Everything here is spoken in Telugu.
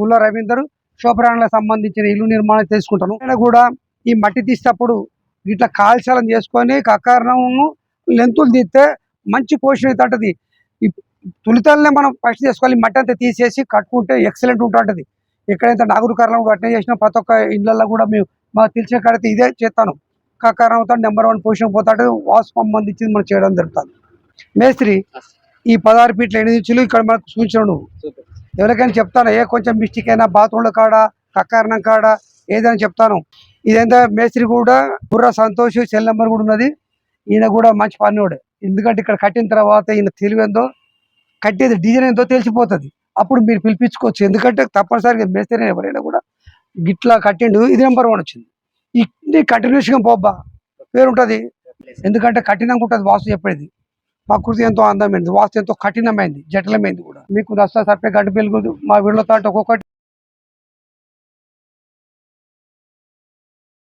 గుల్ల రవీందర్ శోభరాణులకు సంబంధించిన ఇల్లు నిర్మాణం చేసుకుంటాను. ఆయన కూడా ఈ మట్టి తీసేటప్పుడు ఇట్లా కాల్చాలని చేసుకొని అకారణము లెంతులు తీస్తే మంచి పోషణ అయితే ఉంటుంది. ఈ తులితలనే మనం ఫస్ట్ చేసుకోవాలి. మట్టి అంతా తీసేసి కట్టుకుంటే ఎక్సలెంట్ ఉంటుంటుంది. ఎక్కడైతే నాగరికరణం కూడా అట్నే చేసినా ప్రతి ఒక్క ఇళ్ళల్లో కూడా మేము మాకు తెలిసిన కాడైతే ఇదే చేస్తాను. కారణంతో నెంబర్ 1 పొజిషన్ పోతాడు. వాస్తు సంబంధించింది మనం చేయడం జరుగుతుంది. మేస్త్రి ఈ 16 ఫీట్ల 8 ఇంచులు ఇక్కడ మనకు సూచించను. నువ్వు ఎవరికైనా చెప్తాను, ఏ కొంచెం మిస్టేక్ అయినా బాత్రూంల కాడ కకారణం కాడ ఏదైనా చెప్తాను. ఇదేంతా మేస్త్రి కూడా బుర్ర సంతోష్ సెల్ నెంబర్ కూడా ఉన్నది. ఈయన కూడా మంచి పనివాడు. ఎందుకంటే ఇక్కడ కట్టిన తర్వాత ఈయన తెలివేందో కట్టేది డిజైన్ ఏందో తెలిసిపోతుంది. అప్పుడు మీరు పిలిపించుకోవచ్చు. ఎందుకంటే తప్పనిసరిగా మేస్త్రి ఎవరైనా కూడా గిట్లా కట్టిండు, ఇది నెంబర్ 1 వచ్చింది. ఇది కంటిన్యూస్గా పోబ్బా పేరుంటుంది. ఎందుకంటే కఠినంగా ఉంటుంది వాస్తు చెప్పేది. ప్రకృతి ఎంతో అందమైంది, వాస్తు ఎంతో కఠినమైంది, జటిలమైంది కూడా. మీకు దసరా సర్పే గడ్డి పెలుగు మా వీళ్ళతో ఒక్కొక్కటి